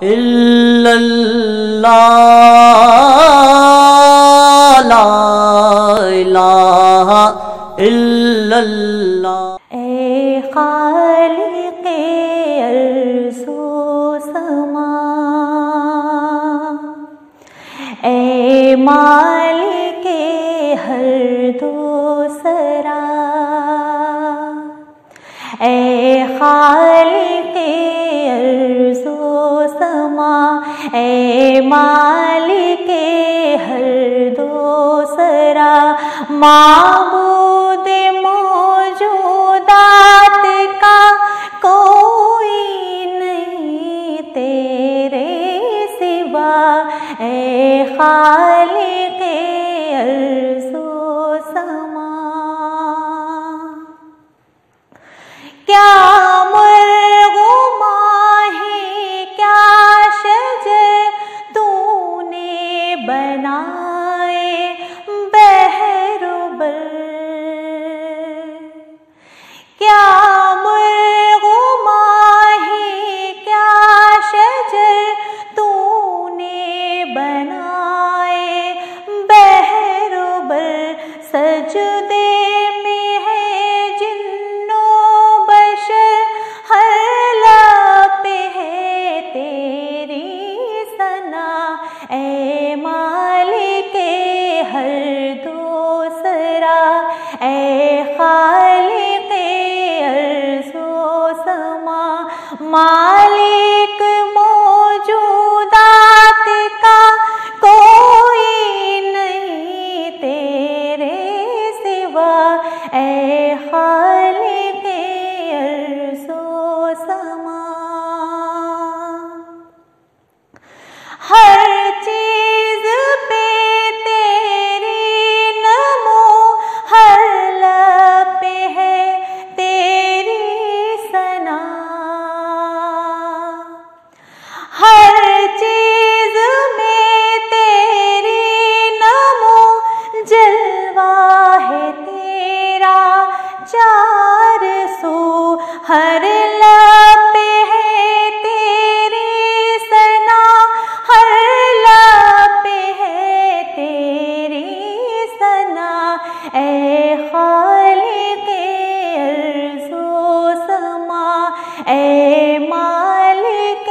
الا اللہ لا الہ الا اللہ۔ اے خالق ارض و سما، اے مالک ہر دو سرا، اے خالق ارض و سما، اے مالک ہر دو سرا، معبود موجودات کا کوئی نہیں تیرے سوا، اے خالق ارض و سما۔ کیا مرغ و ماہی کیا شجر تو نے بنائے بحر و بر، کیا مرغ و ماہی کیا شجر تو نے بنائے بحر و بر، سجدے میں ہے جن و بشر، ہر لب پہ ہے تیری ثنا، اے مالک ہر دو سرا، اے خالق ارض و سما، مالک موجودات کا کوئی نہیں تیرے سوا، اے خالق ارض و سما۔ ہر چیز پہ تیری نمو، ہر لب پہ ہے تیری ثنا، ہر چیز میں تیری نمو، جلوہ ہے تیرا چار سو، ہر لب پہ ہے تیری ثنا، ہر لب پہ ہے تیری ثنا، اے خالق ارض و سما، اے مالک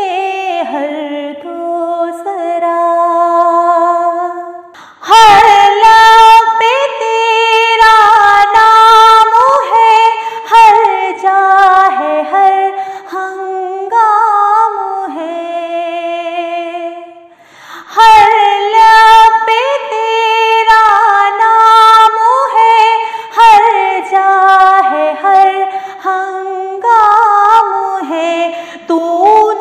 ہر دو سرا، ہر لب پہ تیرا نام ہے، ہر جا ہے، ہر ہنگام ہے، ہر لب پہ تیرا نام ہے، ہر جا ہے، ہر ہنگام ہے، تو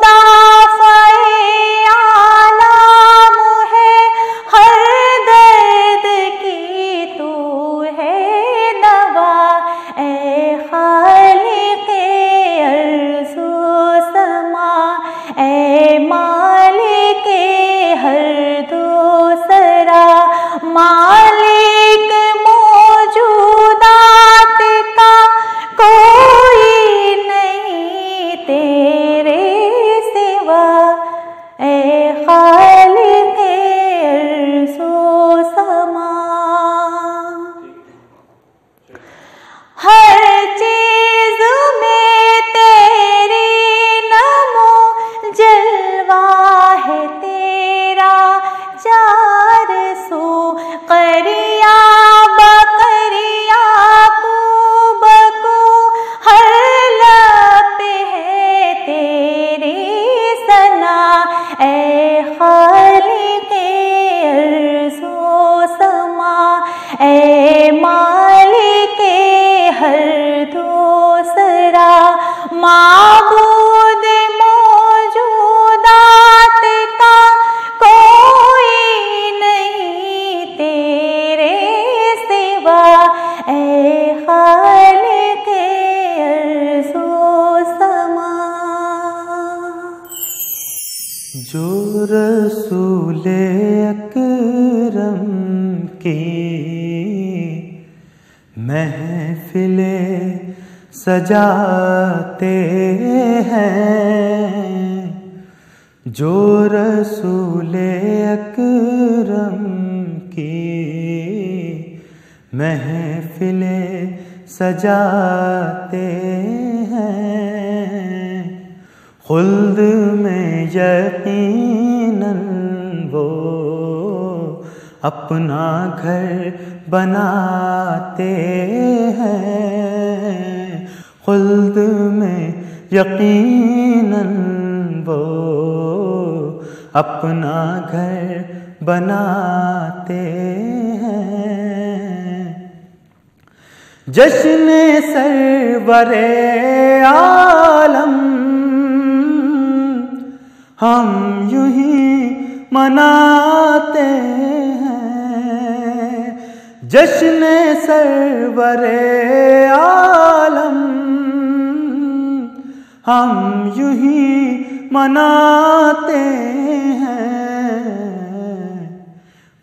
دافع عالم ہے، ہر درد کی تو ہے دوا، اے خالق ارض و سما، اے مالک ہر دو سرا، مالک موجودات کا کوئی نہیں تیرے سوا، اے خالق ارض و سما۔ ہر چیز میں تیری نمو، جلوہ ہے تیرا چار سو، قریا بقریا کو بکو، ہر لب پہ ہے تیری ثنا، اے خالق ارض و سما، اے مالک ہر دو سرا، معبود موجودات کا کوئی نہیں تیرے سوا، اے خالق ارض و سما۔ جو رسول اکرم کی محفلیں سجاتے ہیں، جو رسول اکرم کی محفلیں سجاتے ہیں، خلد میں یقیناً وہ اپنا گھر بناتے ہیں، خلد میں یقیناً وہ اپنا گھر بناتے ہیں۔ جشن سرور عالم ہم یوں ہی مناتے ہیں، جشن سرور عالم ہم یوں ہی مناتے ہیں،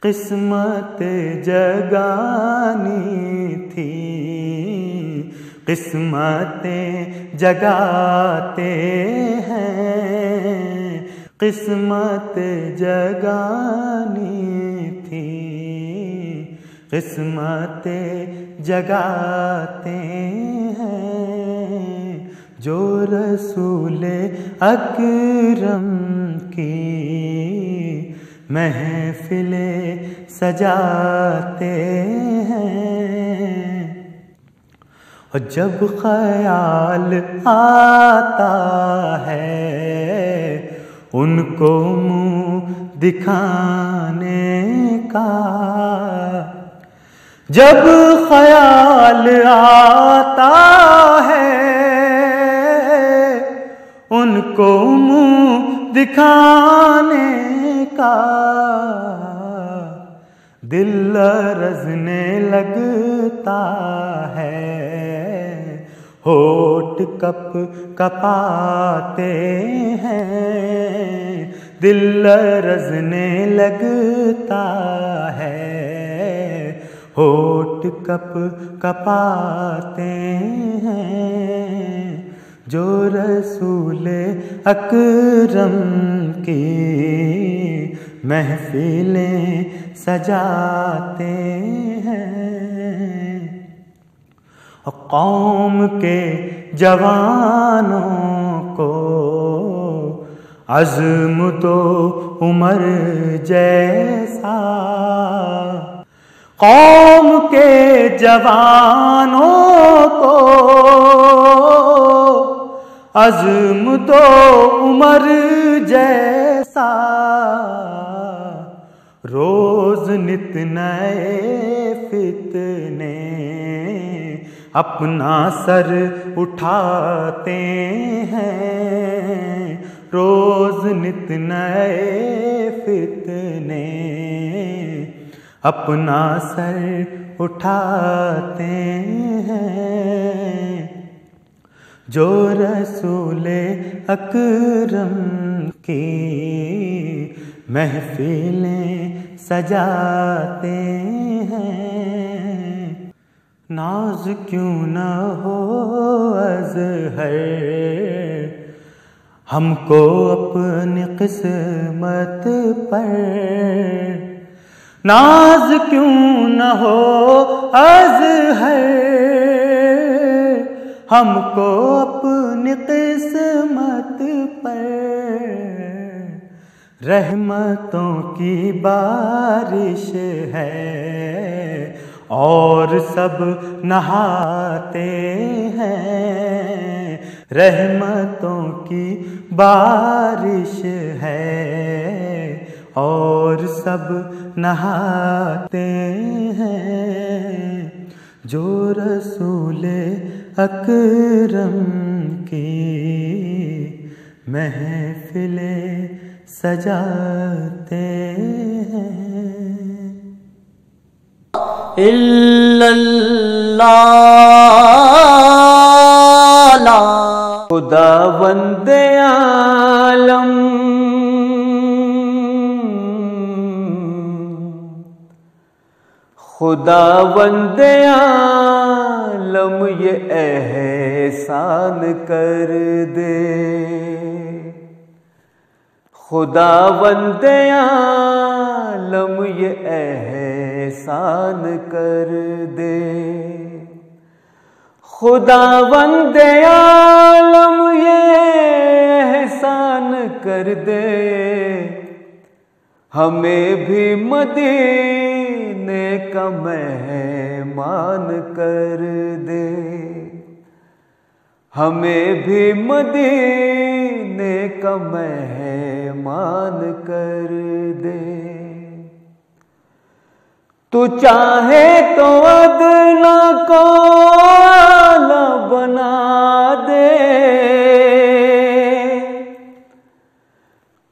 قسمت جگانی تھی قسمتیں جگاتے ہیں، قسمت جگانی تھی قسمتیں جگاتے ہیں، جو رسول اکرم کی محفلیں سجاتے ہیں۔ اور جب خیال آتا ہے ان کو منہ دکھانے کا، جب خیال آتا ہے ان کو منہ دکھانے کا، دل لرزنے لگتا ہے، ہونٹ کپ کپاتے ہیں، دل لرزنے لگتا ہے، ہونٹ کپ کپاتے ہیں، جو رسول اکرم کی محفلیں سجاتے ہیں۔ قوم کے جوانوں کو عزم تو عمر جیسا، قوم کے جوانوں کو عزم تو عمر جیسا، روز نت نئے فتنے اپنا سر اٹھاتے ہیں، روز نت نئے فتنے اپنا سر اٹھاتے ہیں، جو رسول اکرم کی محفلیں سجاتے ہیں۔ ناز کیوں نہ ہو اظہر ہم کو اپنی قسمت پر، ناز کیوں نہ ہو اظہر ہم کو اپنی قسمت پر، رحمتوں کی بارش ہے اور سب نہاتے ہیں، رحمتوں کی بارش ہے اور سب نہاتے ہیں، جو رسول اکرم کی محفلیں سجاتے ہیں۔ الا اللہ، خداوند عالم خداوند عالم یہ احسان کر دے، خداوند عالم یہ احسان کر دے، خداوند عالم یہ احسان کر دے، ہمیں بھی مدینے کا مہمان کر دے، ہمیں بھی مدینے کا مہمان کر دے۔ تو چاہے تو ادنا کو اعلیٰ بنا دے،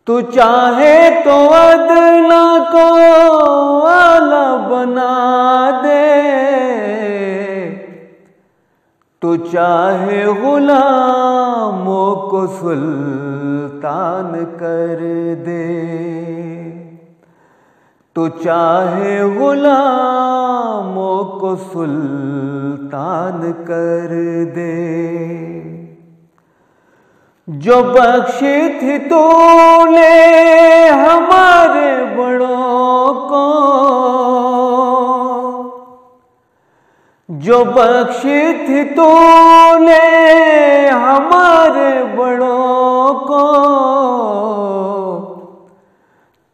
تو چاہے تو ادنا کو اعلیٰ بنا دے، تو چاہے غلاموں کو سلطان کر دے، تو چاہے غلاموں کو سلطان کر دے۔ جو بخشی تھی تو نے ہمارے بڑوں کو، جو بخشی تھی تو نے ہمارے بڑوں کو،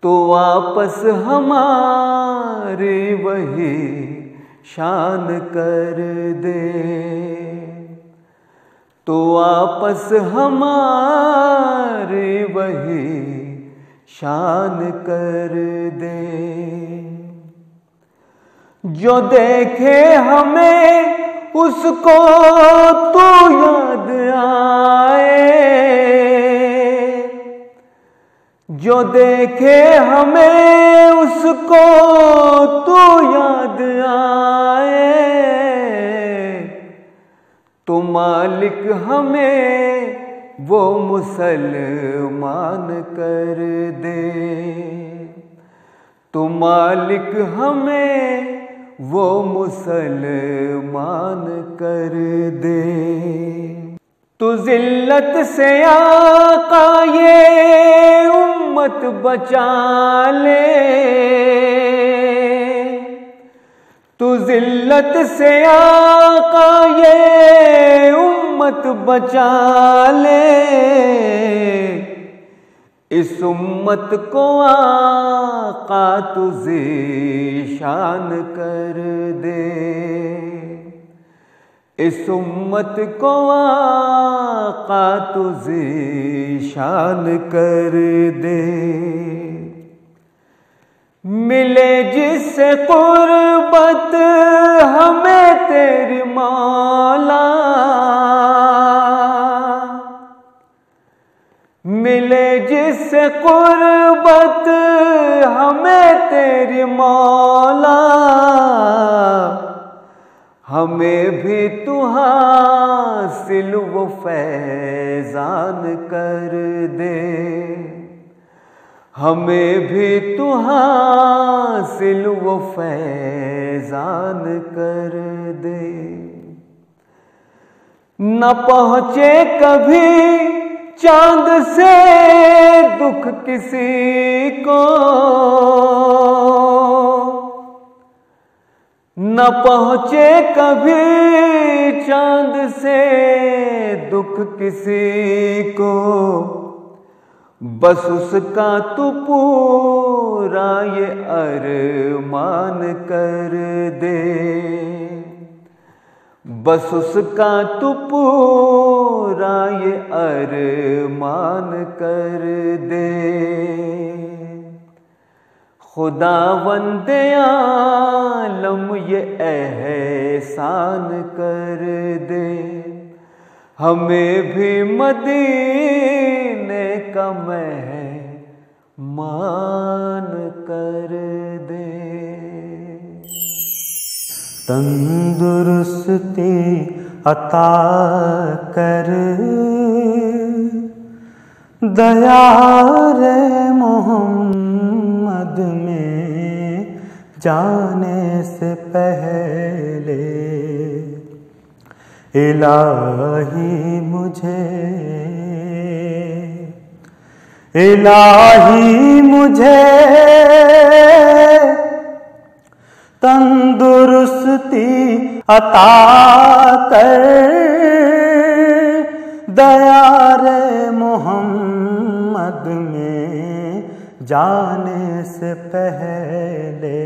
تو واپس ہماری وہی شان کر دے، تو واپس ہماری وہی شان کر دے۔ جو دیکھے ہمیں اس کو تو یاد آئے، جو دیکھے ہمیں اس کو تو یاد آئے، تو مالک ہمیں وہ مسلمان کر دے، تو مالک ہمیں وہ مسلمان کر دے۔ تو ذلت سے آقا یہ امت بچا لے، تو ذلت سے آقا یہ امت بچا لے، اس امت کو آقا تو ذیشان کر دے، اس امت کو آقا تو ذیشان کر دے۔ ملے جس سے قربت ہمیں تیری مولا، ملے جس سے قربت ہمیں تیری مولا، ہمیں بھی تو حاصل وہ فیضان کر دے، ہمیں بھی تو حاصل وہ فیضان کر دے۔ نہ پہنچے کبھی چاند سے دکھ کسی کو، نہ پہنچے کبھی چاند سے دکھ کسی کو، بس اس کا تو پورا یہ ارمان کر دے، بس اس کا تو پورا یہ ارمان کر دے۔ خداوند عالم یہ احسان کر دے، ہمیں بھی مدینے کا مہمان کر دے۔ تندرستی عطا کر دیار محمد میں جانے سے پہلے، الہی مجھے الہی مجھے تندرستی عطا کر، دیار محمد میں جانے سے پہلے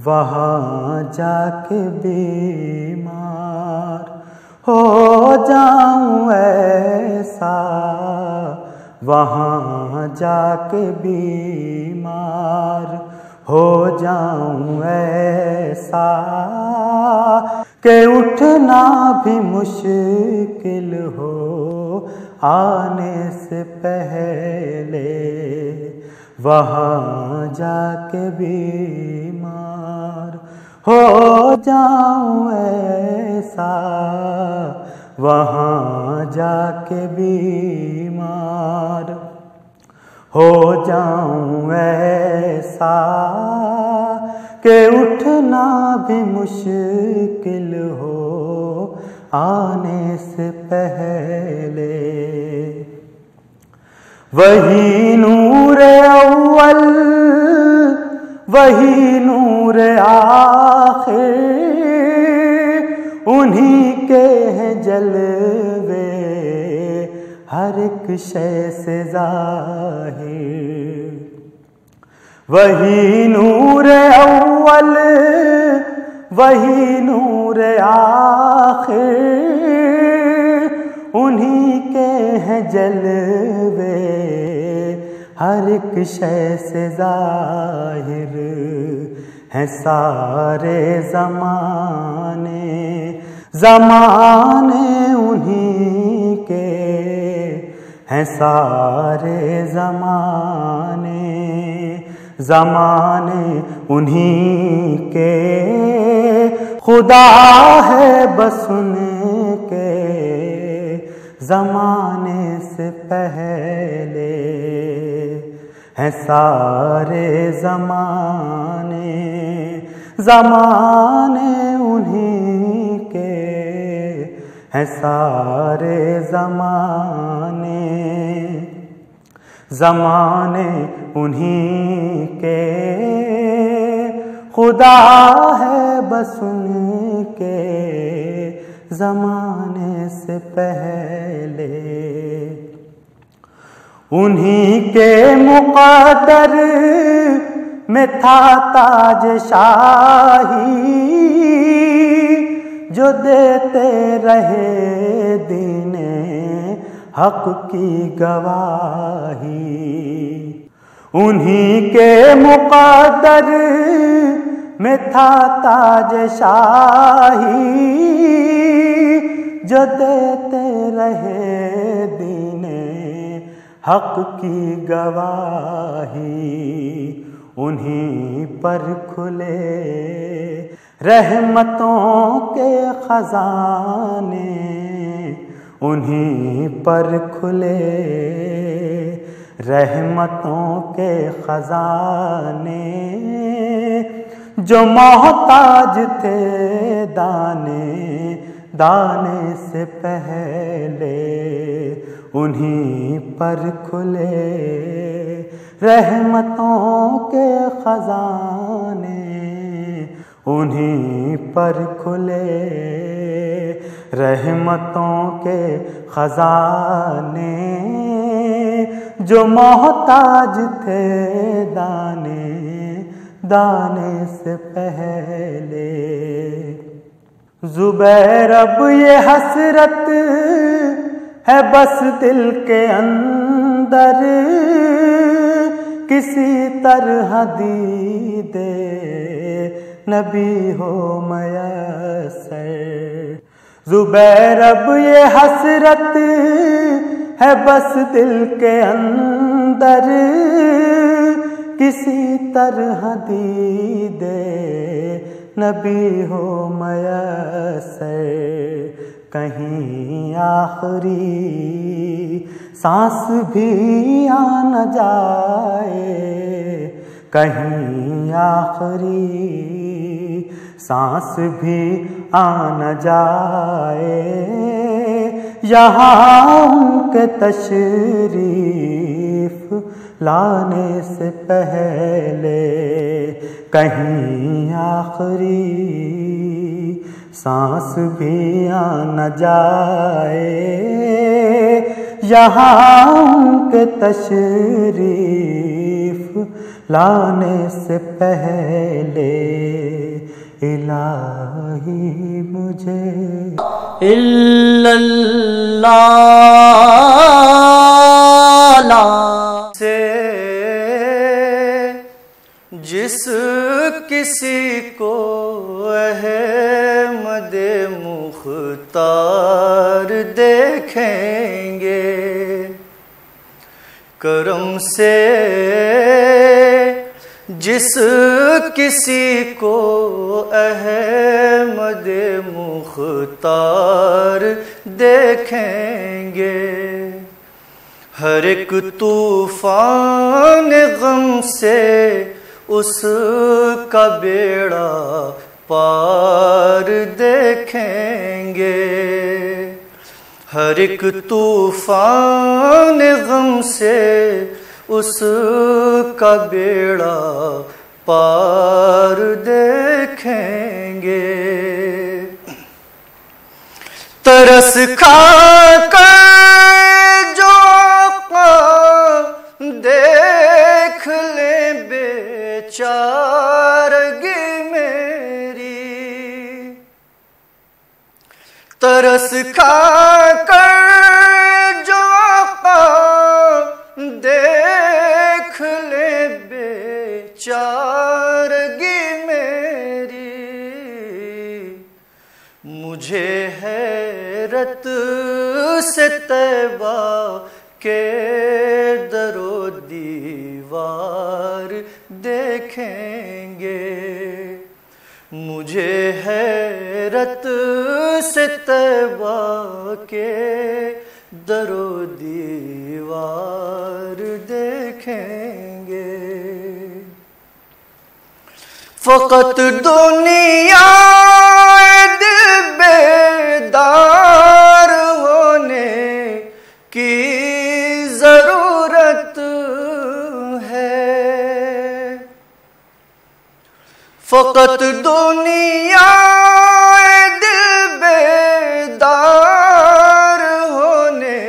وہاں جا کے بیمار ہو جاؤں ایسا، وہاں جا کے بیمار ہو جاؤں ایسا کہ اٹھنا بھی مشکل ہو آنے سے پہلے، وہاں جا کے بیمار ہو جاؤں ایسا، وہاں جا کے بیمار ہو جاؤں ایسا کہ اٹھنا بھی مشکل ہو آنے سے پہلے۔ وہی نور اول وہی نور آخر، انہی کے ہیں جلوے ہر ایک شے سے ظاہر۔ وہی نور اول وہی نور آخر، انہی کے ہیں جلوے ہر ایک شے سے ظاہر، ہیں سارے زمانے انہی کے، ہیں سارے زمانے انہی کے، خدا ہے بس ان کے زمانے سے پہلے، ہیں سارے زمانے انہی کے، ہیں سارے زمانے انہی کے، خدا ہے بس ان کے زمانے سے پہلے۔ انہی کے مقدر میں تھا تاج شاہی، جو دیتے رہے دین حق کی گواہی۔ انہی کے مقدر میں تھا تاج شاہی، جو دیتے رہے دین حق کی گواہی۔ انہی پر کھلے رحمتوں کے خزانے، انہی پر کھلے رحمتوں کے خزانے، جو محتاج تھے دانے سے پہلے، انہی پر کھلے رحمتوں کے خزانے، انہی پر کھلے رحمتوں کے خزانے، جو محتاج تھے دانے سے پہلے۔ زبیر اب یہ حسرت ہے بس دل کے اندر، کسی طرح دید نبی ہو میسر۔ زبیر اب یہ حسرت ہے بس دل کے اندر، کسی طرح دید نبی ہو میسر۔ کہیں آخری سانس بھی آ نہ جائے، کہیں آخری سانس بھی آ نہ جائے، یہاں ان کے تشریف لانے سے پہلے کہیں آخری سانس بھی آ نہ جائے، یہاں ان کے تشریف لانے سے پہلے الہی مجھے سے جس کسی کو احمد مختار دیکھیں گے، کرم سے جس کسی کو احمد مختار دیکھیں گے، ہر ایک طوفان غم سے اس کا بیڑا پار دیکھیں گے، ہر ایک طوفان غم سے اس کا بیڑا پار دیکھیں گے، ترس کھا کر جو آقا دیکھ لیں بیچارگی میری، ترس کھا کر جو آقا دیکھ لیں بیچارگی میری، مجھے حیرت سے طیبہ کے در و دیوار دیکھیں گے، مجھے حیرت سے طیبہ کے در و دیوار دیکھیں گے، فقط دنیا دل بیدار ہونے کی ضرورت ہے، فقط دنیا دل بیدار ہونے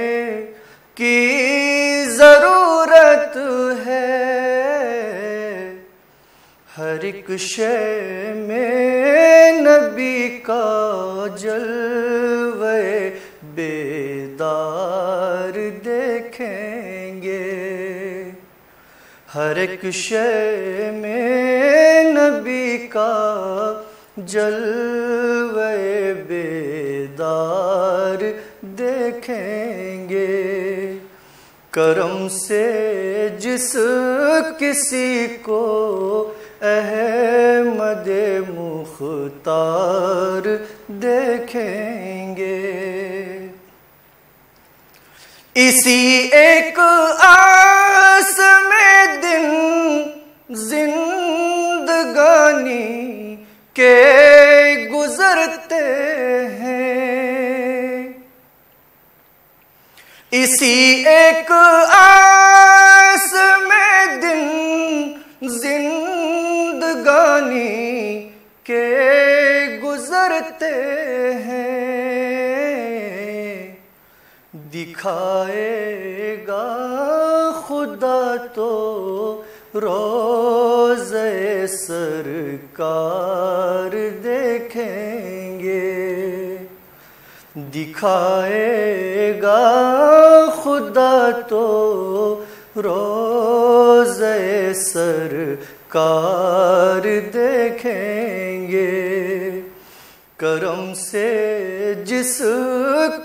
کی ضرورت ہے، ہر ایک شے میں نبی کا جلوہ بیدار دیکھیں گے، ہر ایک شے میں نبی کا جلوہ بیدار دیکھیں گے، کرم سے جس کسی کو احمد مختار دیکھیں گے، اسی ایک آس میں دن زندگانی کے گزرتے ہیں، اسی ایک آس میں دن زندگانی کے گزرتے ہیں، دکھائے گا خدا تو روضہ سرکار دیکھیں گے، دکھائے گا خدا تو روضہ سرکار دیکھیں گے، کرم سے جس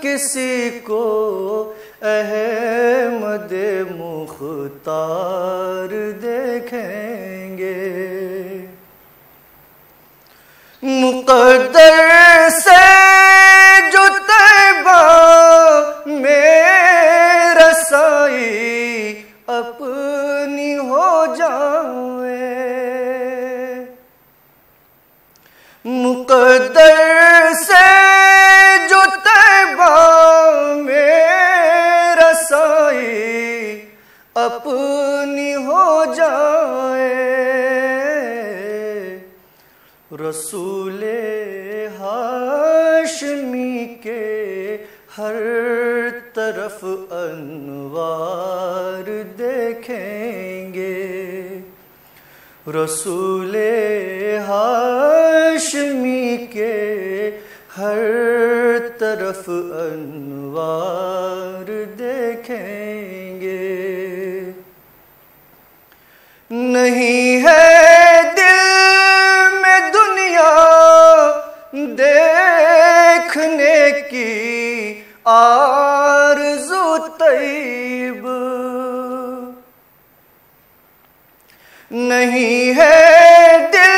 کسی کو احمد مختار دیکھیں گے، مقدر سے جو طیبہ میں رسائی اپنی ہو جائے، مقدر سے جو طیبہ میں رسائی اپنی رسول ہاشمی کے ہر طرف انوار دیکھیں گے، رسول ہاشمی کے ہر طرف انوار دیکھیں گے۔ نہیں ہے دل میں دنیا دیکھنے کی آرزو طیب، نہیں ہے دل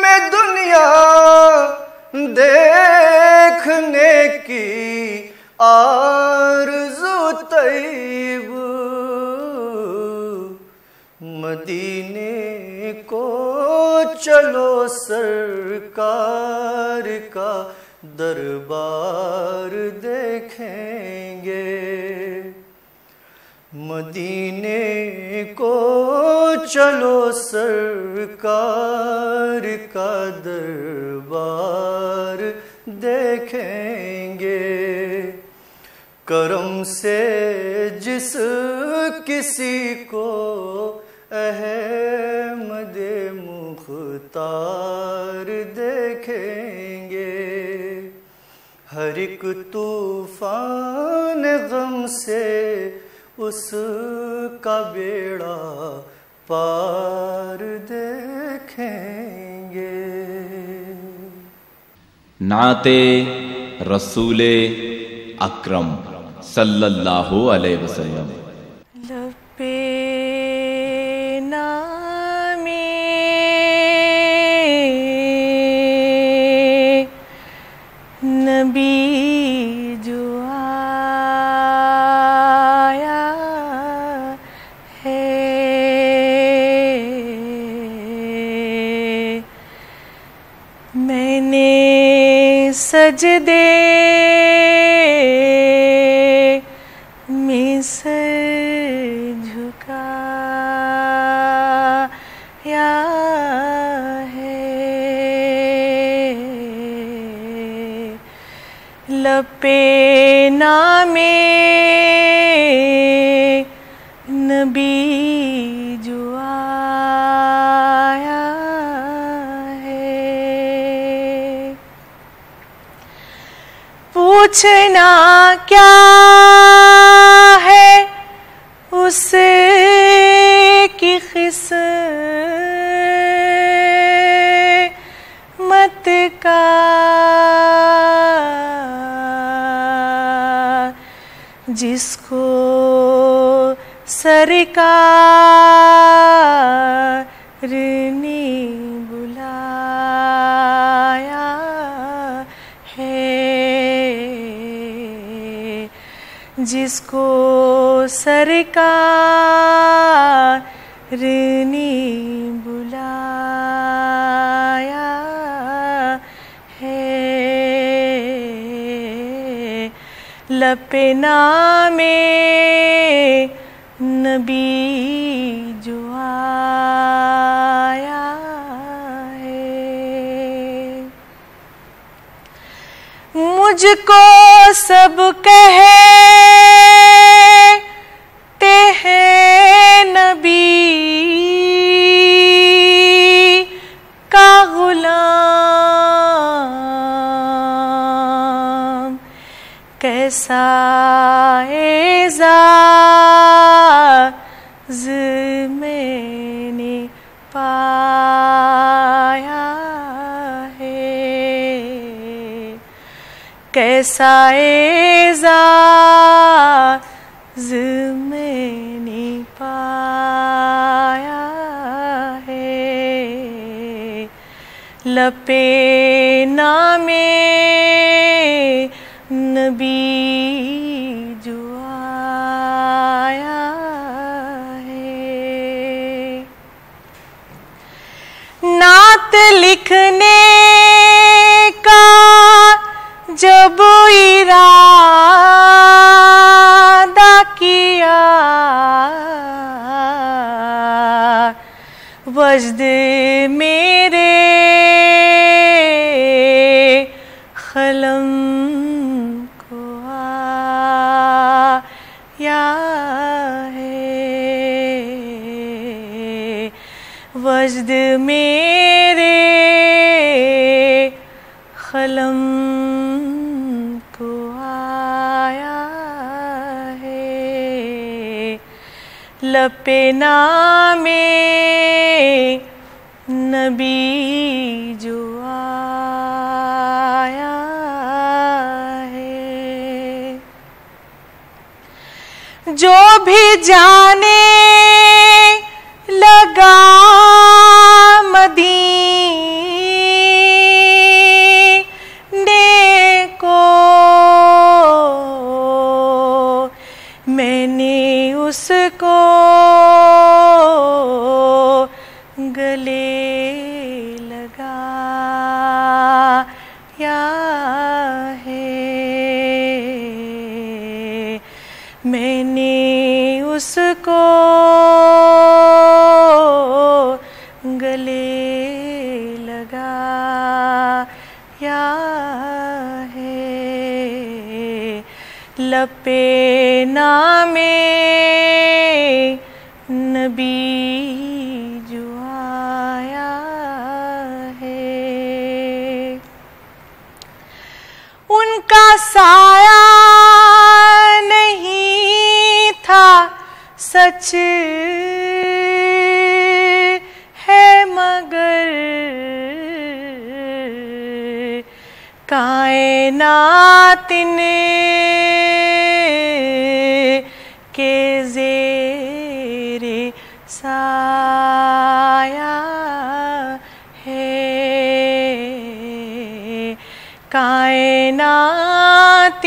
میں دنیا دیکھنے کی آرزو طیب، مدینے کو چلو سرکار کا دربار دیکھیں گے، مدینے کو چلو سرکار کا دربار دیکھیں گے۔ کرم سے جس کسی کو احمد مختار دیکھیں گے، ہر ایک طوفان غم سے اس کا بیڑا پار دیکھیں گے۔ نعت رسول اکرم صلی اللہ علیہ وسلم۔ لبے نبی جو آیا ہے، میں نے سجدے میں سر جھکایا ہے، لپے نام نبی جو آیا ہے، پوچھنا کیا ہے اس کی قسمت کا، جس کو سرکار نے بلایا ہے، جس کو سرکار نے بلایا ہے، لپے نام نبی جو آیا ہے، مجھ کو سب کہتے ہیں نبی کا غلام، کیسا اعزاز میں نے پایا ہے، کیسا اعزاز میں نے پایا ہے، لپے نام نبی جو آیا ہے، نعت لکھنے کا جب ارادہ کیا، وجد میرے وجد میرے قلم کو آیا ہے، لب نام نبی جو آیا ہے، جو بھی جانے لگا مدینے کو، میں نے اس کو گلے لگایا ہے، میں نے اس کو گلے لگایا ہے، لب نام نبی جو آیا ہے، ان کا سایہ نہیں تھا سچ ہے مگر کائنات کے زیر سایہ ہے، کائنات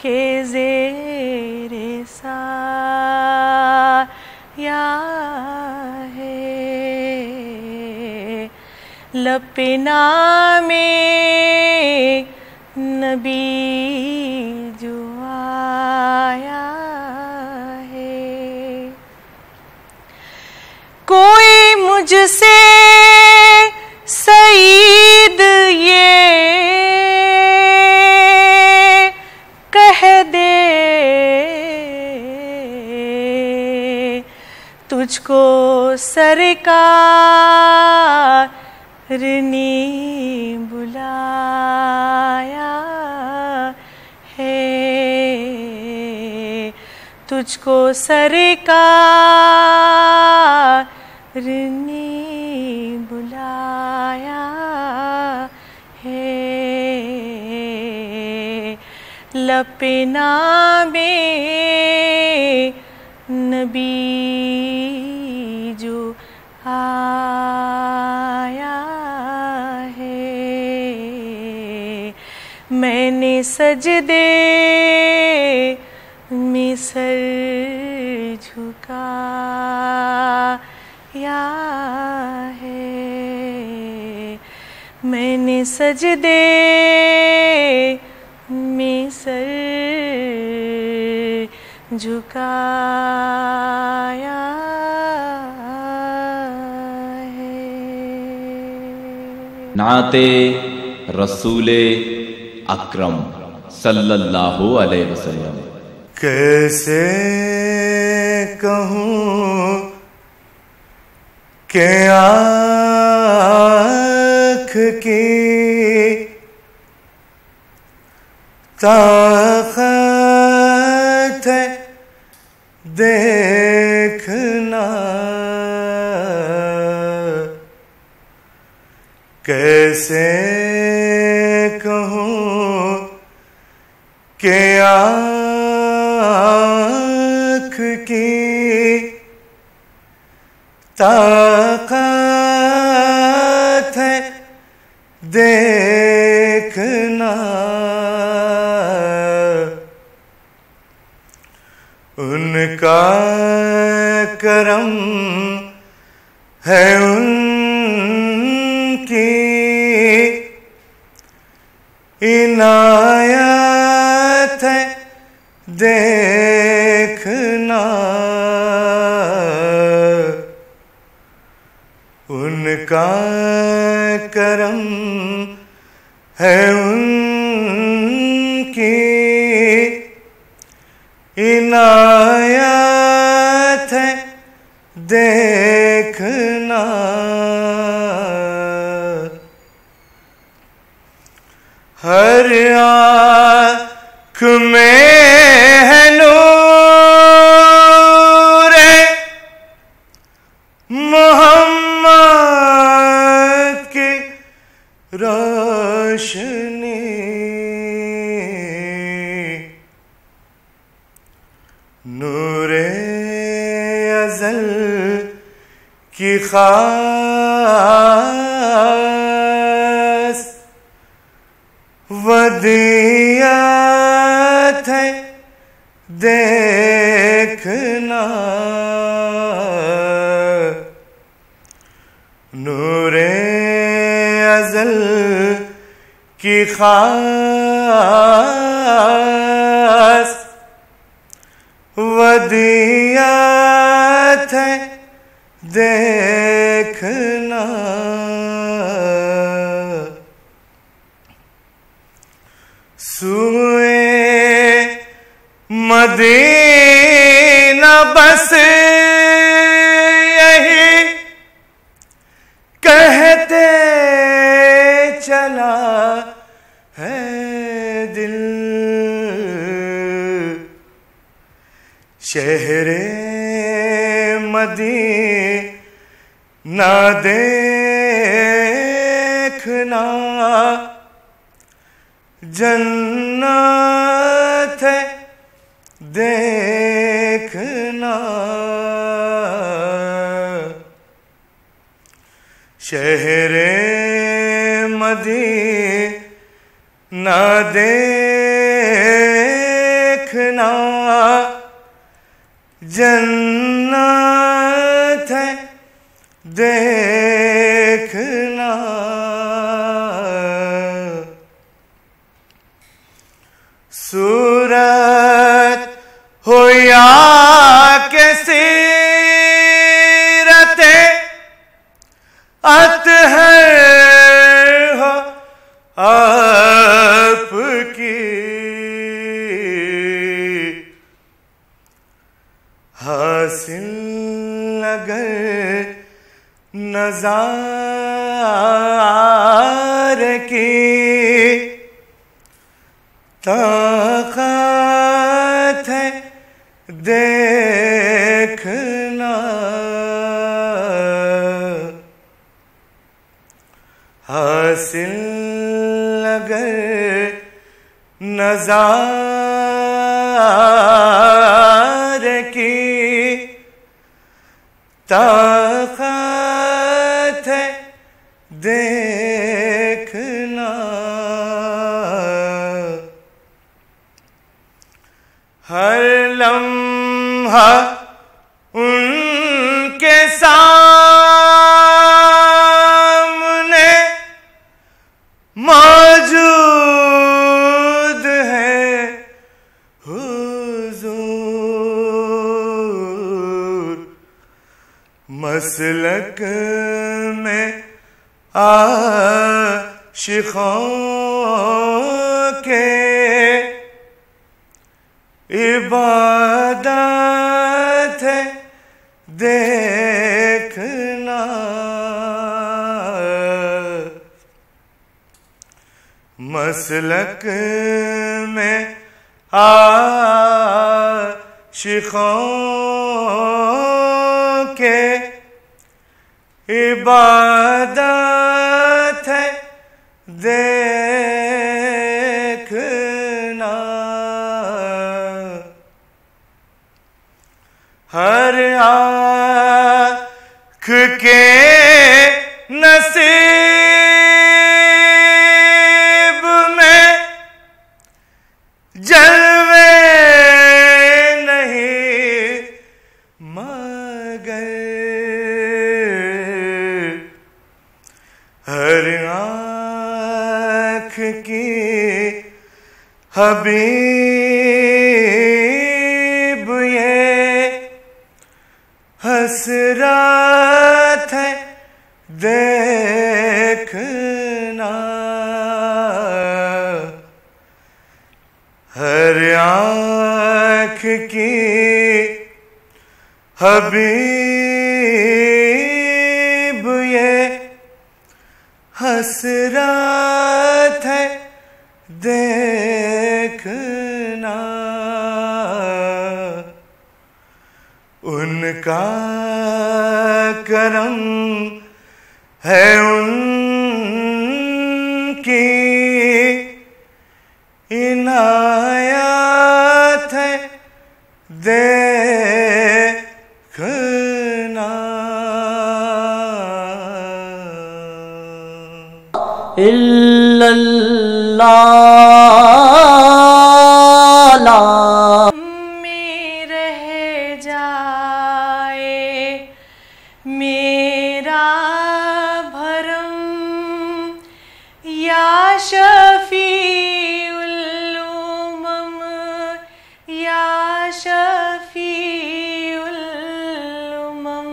کے زیر سایہ ہے، لب نام نبی جو آیا ہے، کوئی مجھ سے سعید یہ کہہ دے تجھ کو سرکار نے بلایا ہے، تجھ کو سرکار نے بلایا ہے، لب نام نبی جو آیا ہے، میں نے سجدے میں سر جھکایا ہے، میں نے سجدے میں سر جھکایا ہے۔ نعت رسول اکرم صلی اللہ علیہ وسلم۔ کیسے کہوں کہ آنکھ کی طاقت ہے دیکھنا، کیسے کہوں کہ آنکھ کی طاقت ہے دیکھنا، ان کا کرم ہے ان کی عنایت ہے دیکھنا، ان کا کرم ہے ان کی عنایت ہے دیکھنا، ہر آنکھ میں ہے نور محمد کی روشنی، نور ازل کی خاص ودیعت ہے دیکھنا، نور ازل کی خاص ودیعت ہے دیکھنا، سوئے مدینہ بس یہی کہتے چلا ہے دل، شہر مدینہ دیکھنا جنت ہے دیکھنا، شہر مدینہ دیکھنا جنت ہے دیکھنا، صورت ہو یا کہ سیرت اطہر ہو آپ کی، حاصل اگر نظارے کی طاقت ہے دیکھنا، حاصل اگر نظارے کی طاقت ہے دیکھنا، ہر لمحہ ان کے سامنے موجود ہے حضور، مسلک میں عاشقوں کے عبادت ہے دیکھنا، مسلک میں عاشقوں کے عبادت ہے دیکھنا، ہر آنکھ کے نصیب میں جلوے نہیں مگر ہر آنکھ کی حبیب یہ حسرت ہے دیکھنا، ہر آنکھ کی حبیب یہ حسرت ہے دیکھنا ان کا کرم ہے، ان کی عنایت ہے دیکھنا۔ الا اللہ میں رہ جائے میرا بھرم، یا شفیع الامم، یا شفیع الامم،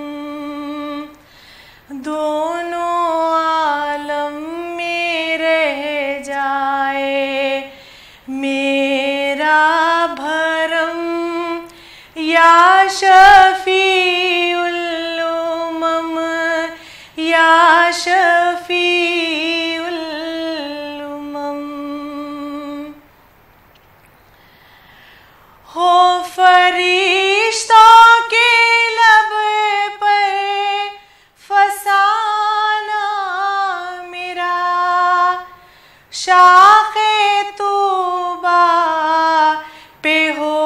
دونوں عالم میں رہ جائے میرا بھرم، یا شفیع الامم، یا شفیع الامم۔ ہو فرشتوں کے لب پر فسانہ میرا، شاخ طوبیٰ پہ ہو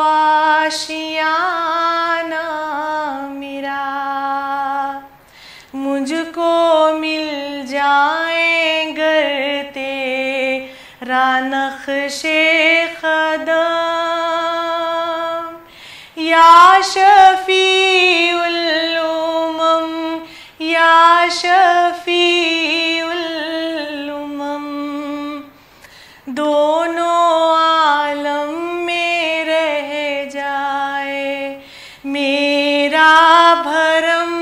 آشیانہ میرا، مجھ کو مل جائیں گر تیرا نقش قدم، یا شفیع الامم، یا شفیع الامم، دونوں عالم میں رہ جائے میرا بھرم،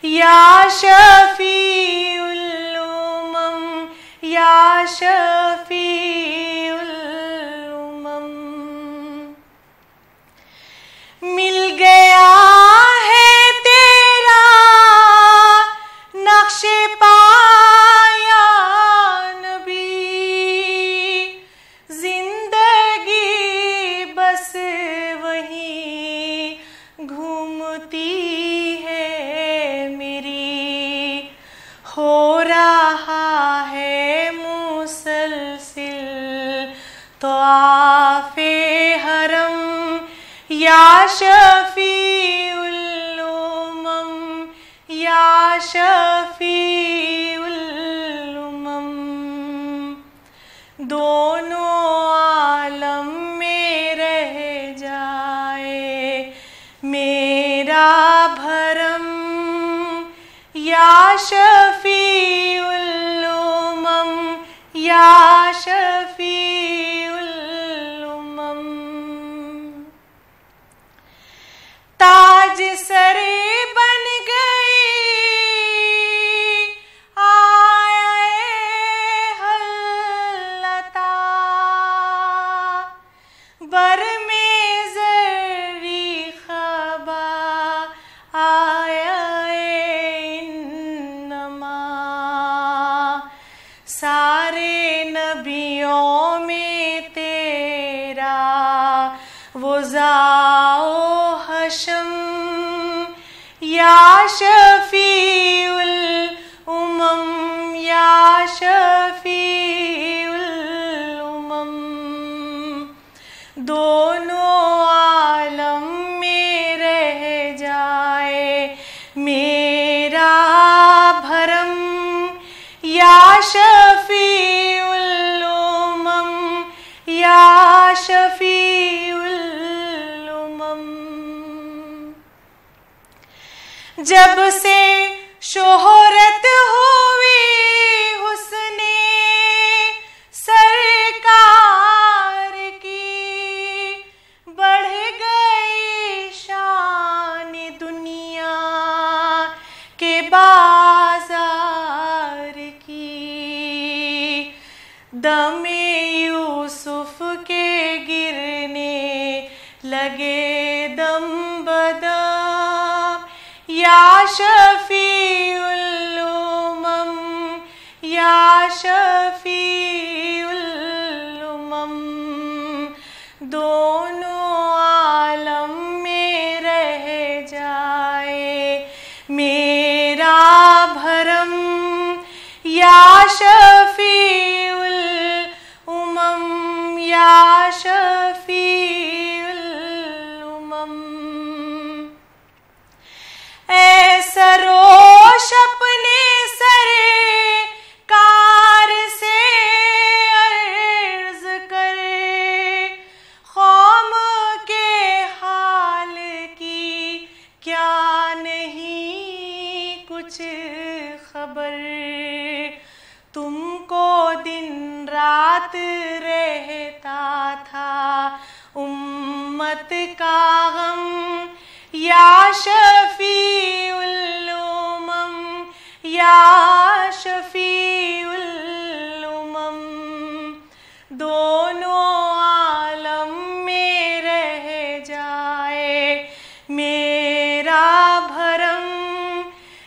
یا شفیع الامم، یا شفیع الامم۔ مل گیا ہے تیرا نقش پایا نبی، زندگی بس وہیں گھومتی ہے میری، ہو رہا ہے مسلسل طواف حرم، یا شفیع الامم، یا شفیع الامم، دونوں عالم میں رہ جائے میرا بھرم، یا شفیع الامم، یا شفیع الامم۔ تاج سر بن گئی آئے حلتا، بر میں زری خبا آیا انما، سارے نبیوں میں تیرا وضاء و حشم، یا شفیع الامم، یا شفیع الامم، دونوں عالم میں رہ جائے میرا بھرم، یا شفیع الامم، یا شفیع الامم۔ جب سے شہرت ہوئی حسن سرکار کی، بڑھ گئی شان دنیا کے بازار کی، دم یوسف کے گرنے لگے دم بدم، یا شفیع الامم، یا شفیع الامم۔ یا شفیع الامم یا شفیع الامم اے سروش اپنے سر کار سے عرض کر قوم کے حال کی کیا نہیں کچھ خبر تم کو دن رات رہتا تھا امت کا غم یا شفیع الامم یا شفیع الامم دونوں عالم میں رہ جائے میرا بھرم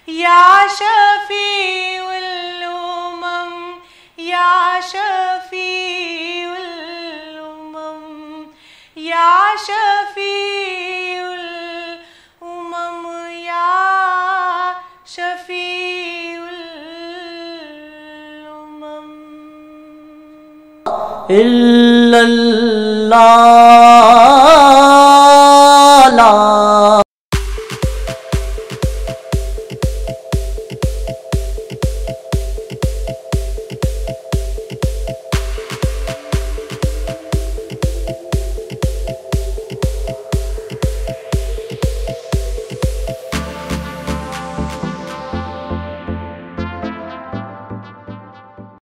یا شفیع الامم یا شفیع الامم یا شفیع الامم یا شفیع الامم الا اللہ